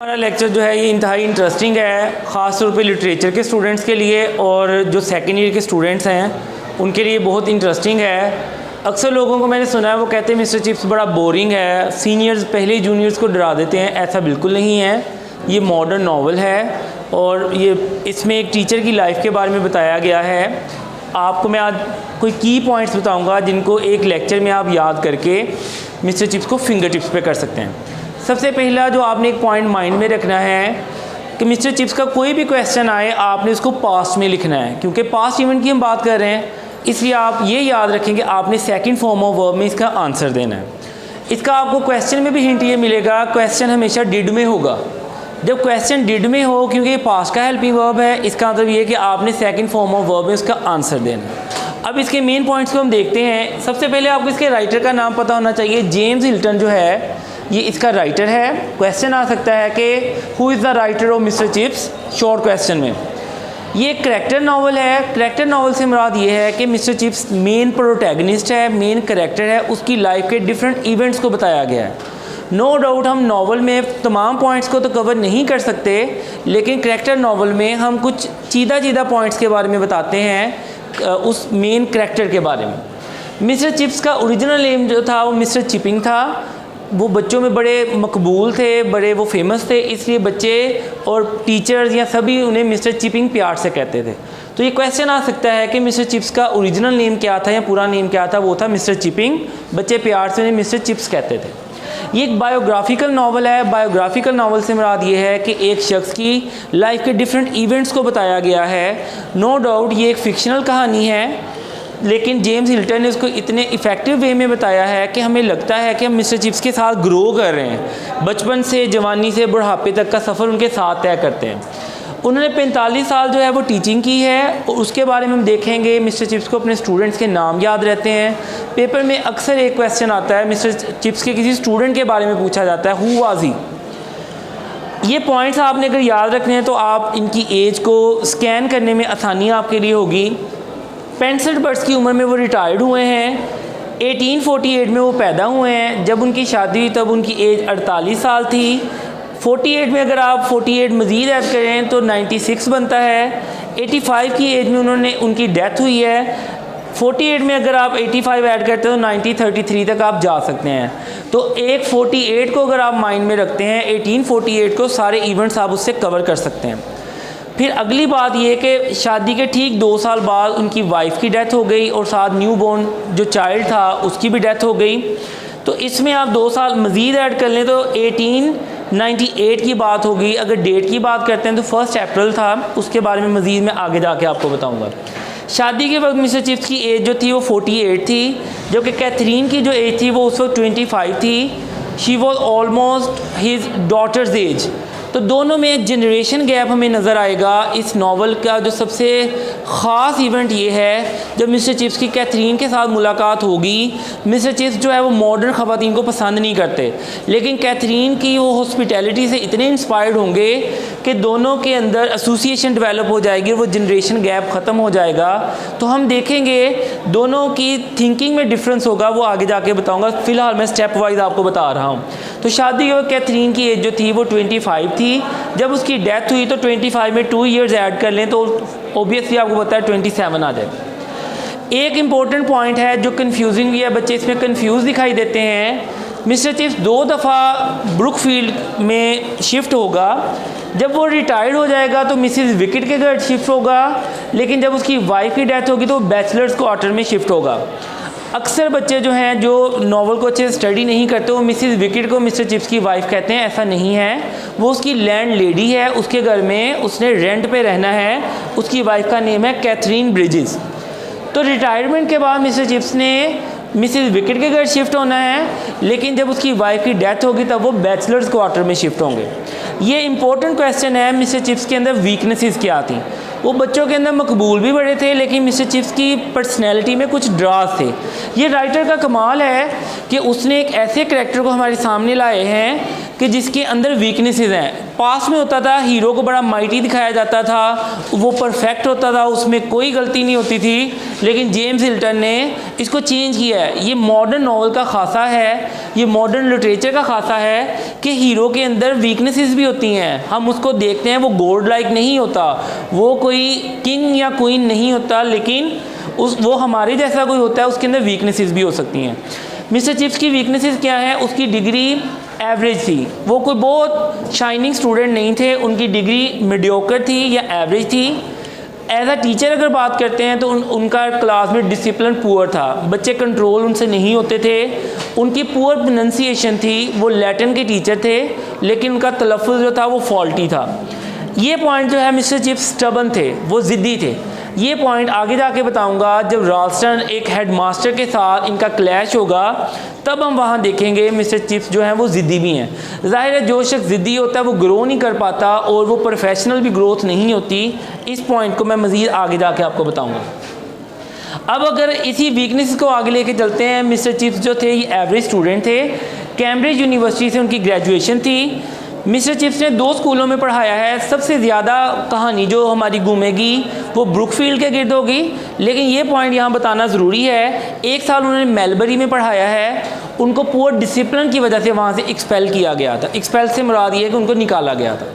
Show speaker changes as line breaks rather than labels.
हमारा लेक्चर जो है ये इंतहाई इंटरेस्टिंग है, ख़ास तौर पे लिटरेचर के स्टूडेंट्स के लिए और जो सेकेंड ईयर के स्टूडेंट्स हैं उनके लिए बहुत इंटरेस्टिंग है। अक्सर लोगों को मैंने सुना है वो कहते हैं मिस्टर चिप्स बड़ा बोरिंग है, सीनियर्स पहले ही जूनियर्स को डरा देते हैं। ऐसा बिल्कुल नहीं है। ये मॉडर्न नावल है और ये इसमें एक टीचर की लाइफ के बारे में बताया गया है। आपको मैं आज कोई की पॉइंट्स बताऊँगा जिनको एक लेक्चर में आप याद करके मिस्टर चिप्स को फिंगर टिप्स पे कर सकते हैं। सबसे पहला जो आपने एक पॉइंट माइंड में रखना है कि मिस्टर चिप्स का कोई भी क्वेश्चन आए आपने उसको पास्ट में लिखना है, क्योंकि पास्ट इवेंट की हम बात कर रहे हैं, इसलिए आप ये याद रखें कि आपने सेकंड फॉर्म ऑफ वर्ब में इसका आंसर देना है। इसका आपको क्वेश्चन में भी हिंट ये मिलेगा, क्वेश्चन हमेशा डिड में होगा। जब क्वेश्चन डिड में हो, क्योंकि ये पास्ट का हेल्पिंग वर्ब है, इसका मतलब ये कि आपने सेकंड फॉर्म ऑफ वर्ब में उसका आंसर देना है। अब इसके मेन पॉइंट्स को हम देखते हैं। सबसे पहले आपको इसके राइटर का नाम पता होना चाहिए। जेम्स हिल्टन जो है ये इसका राइटर है। क्वेश्चन आ सकता है कि who is the writer of mister chips, short question में। ये करैक्टर नावल है। करैक्टर नावल से मुराद ये है कि मिस्टर चिप्स मेन प्रोटैगनिस्ट है, मेन करैक्टर है, उसकी लाइफ के डिफरेंट इवेंट्स को बताया गया है। नो डाउट हम नावल में तमाम पॉइंट्स को तो कवर नहीं कर सकते, लेकिन करैक्टर नावल में हम कुछ चीदा पॉइंट्स के बारे में बताते हैं उस मेन करैक्टर के बारे में। मिस्टर चिप्स का ओरिजिनल नेम जो था वो मिस्टर चिपिंग था। वो बच्चों में बड़े मकबूल थे, बड़े वो फेमस थे, इसलिए बच्चे और टीचर्स या सभी उन्हें मिस्टर चिपिंग प्यार से कहते थे। तो ये क्वेश्चन आ सकता है कि मिस्टर चिप्स का ओरिजिनल नेम क्या था या पूरा नेम क्या था। वो था मिस्टर चिपिंग, बच्चे प्यार से उन्हें मिस्टर चिप्स कहते थे। ये एक बायोग्राफिकल नावल है। बायोग्राफिकल नावल से मुराद ये है कि एक शख्स की लाइफ के डिफरेंट इवेंट्स को बताया गया है। नो डाउट ये एक फिक्शनल कहानी है, लेकिन जेम्स हिल्टन ने उसको इतने इफ़ेक्टिव वे में बताया है कि हमें लगता है कि हम मिस्टर चिप्स के साथ ग्रो कर रहे हैं। बचपन से जवानी से बुढ़ापे तक का सफ़र उनके साथ तय करते हैं। उन्होंने 45 साल जो है वो टीचिंग की है और उसके बारे में हम देखेंगे। मिस्टर चिप्स को अपने स्टूडेंट्स के नाम याद रहते हैं। पेपर में अक्सर एक क्वेश्चन आता है, मिस्टर चिप्स के किसी स्टूडेंट के बारे में पूछा जाता है, हु वाज ही। ये पॉइंट्स आपने अगर याद रखने हैं तो आप इनकी एज को स्कैन करने में आसानी आपके लिए होगी। 65 वर्ष की उम्र में वो रिटायर्ड हुए हैं। 1848 में वो पैदा हुए हैं। जब उनकी शादी हुई तब उनकी एज 48 साल थी। 48 में अगर आप 48 मज़ीद ऐड करें तो 96 बनता है। 85 की एज में उनकी डेथ हुई है। 48 में अगर आप 85 ऐड करते हैं तो 1933 तक आप जा सकते हैं। तो एक 48 को अगर आप माइंड में रखते हैं, 1848 को सारे इवेंट्स आप उससे कवर कर सकते हैं। फिर अगली बात ये कि शादी के ठीक 2 साल बाद उनकी वाइफ की डेथ हो गई और साथ न्यू बॉर्न जो चाइल्ड था उसकी भी डेथ हो गई। तो इसमें आप 2 साल मज़ीद ऐड कर लें तो 1898 की बात होगी। अगर डेट की बात करते हैं तो 1 अप्रैल था। उसके बारे में मज़ीद मैं आगे जाके आपको बताऊँगा। शादी के वक्त मिस्टर चिप्स की एज जो थी वो 48 थी, जबकि कैथरीन की जो एज थी वो उस वक्त 25 थी। She was almost his daughters as. तो दोनों में एक जनरेशन गैप हमें नज़र आएगा। इस नावल का जो सबसे ख़ास इवेंट ये है जब मिस्टर चिप्स की कैथरीन के साथ मुलाकात होगी। मिस्टर चिप्स जो है वो मॉडर्न ख़वातीन को पसंद नहीं करते, लेकिन कैथरीन की वो हॉस्पिटैलिटी से इतने इंस्पायर्ड होंगे कि दोनों के अंदर एसोसिएशन डेवलप हो जाएगी और वो जनरेशन गैप ख़त्म हो जाएगा। तो हम देखेंगे दोनों की थिंकिंग में डिफरेंस होगा, वो आगे जाके बताऊँगा। फ़िलहाल मैं स्टेप वाइज आपको बता रहा हूँ। तो शादी के वक्त कैथरीन की एज जो थी वो 25 थी। जब उसकी डेथ हुई तो 25 में 2 ईयर्स ऐड कर लें तो ऑब्वियसली आपको पता है 27 आ जाए। एक इम्पॉर्टेंट पॉइंट है जो कन्फ्यूजिंग भी है, बच्चे इसमें कन्फ्यूज़ दिखाई देते हैं। मिस्टर चिप्स 2 दफ़ा ब्रुकफील्ड में शिफ्ट होगा। जब वो रिटायर्ड हो जाएगा तो मिसिस विकेट के घर शिफ्ट होगा, लेकिन जब उसकी वाइफ की डेथ होगी तो बैचलर्स क्वार्टर में शिफ्ट होगा। अक्सर बच्चे जो हैं जो नावल को अच्छे से स्टडी नहीं करते वो मिसिस विकेट को मिस्टर चिप्स की वाइफ कहते हैं। ऐसा नहीं है, वो उसकी लैंड लेडी है, उसके घर में उसने रेंट पे रहना है। उसकी वाइफ का नेम है कैथरीन ब्रिजेस। तो रिटायरमेंट के बाद मिस्टर चिप्स ने मिसिस विकेट के घर शिफ्ट होना है, लेकिन जब उसकी वाइफ की डेथ होगी तब वो बैचलर्स क्वार्टर में शिफ्ट होंगे। ये इंपॉर्टेंट क्वेश्चन है। मिस्टर चिप्स के अंदर वीकनेसेस क्या थी? वो बच्चों के अंदर मकबूल भी बड़े थे, लेकिन मिस्टर चिप्स की पर्सनैलिटी में कुछ ड्रास थे। ये राइटर का कमाल है कि उसने एक ऐसे करैक्टर को हमारे सामने लाए हैं कि जिसके अंदर वीकनेसेस हैं। पास में होता था हीरो को बड़ा माइटी दिखाया जाता था, वो परफेक्ट होता था, उसमें कोई गलती नहीं होती थी, लेकिन जेम्स हिल्टन ने इसको चेंज किया है। ये मॉडर्न नॉवल का खासा है, ये मॉडर्न लिटरेचर का खासा है कि हीरो के अंदर वीकनेसेस भी होती हैं। हम उसको देखते हैं, वो गॉड लाइक नहीं होता, वो कोई किंग या क्वीन नहीं होता, लेकिन वो हमारे जैसा कोई होता है, उसके अंदर वीकनेसेस भी हो सकती हैं। मिस्टर चिप्स की वीकनेसेस क्या है? उसकी डिग्री एवरेज थी, वो कोई बहुत शाइनिंग स्टूडेंट नहीं थे, उनकी डिग्री मीडियोकर थी या एवरेज थी। एज अ टीचर अगर बात करते हैं तो उनका क्लास में डिसिप्लिन पुअर था, बच्चे कंट्रोल उनसे नहीं होते थे, उनकी पुअर प्रोनंसिएशन थी, वो लैटिन के टीचर थे, लेकिन उनका तलफ़्फ़ुज़ जो था वो फॉल्टी था। ये पॉइंट जो है मिस्टर चिप्स स्टबन थे, वो ज़िद्दी थे। ये पॉइंट आगे जाके बताऊंगा जब राल्स्टन एक हेडमास्टर के साथ इनका क्लैश होगा, तब हम वहाँ देखेंगे मिस्टर चिप्स जो हैं वो ज़िद्दी भी हैं। ज़ाहिर है जो शख्स ज़िद्दी होता है वो ग्रो नहीं कर पाता और वो प्रोफेशनल भी ग्रोथ नहीं होती। इस पॉइंट को मैं मज़ीद आगे जाके आपको बताऊँगा। अब अगर इसी वीकनेस को आगे लेके चलते हैं, मिस्टर चिप्स जो थे ये एवरेज स्टूडेंट थे, कैम्ब्रिज यूनिवर्सिटी से उनकी ग्रेजुएशन थी। मिस्टर चिप्स ने 2 स्कूलों में पढ़ाया है। सबसे ज़्यादा कहानी जो हमारी घूमेगी वो ब्रुकफील्ड के गिर्द होगी, लेकिन ये पॉइंट यहाँ बताना ज़रूरी है। 1 साल उन्होंने मेलबरी में पढ़ाया है, उनको पुअर डिसिप्लिन की वजह से वहाँ से एक्सपेल किया गया था। एक्सपेल से मुराद ये है कि उनको निकाला गया था।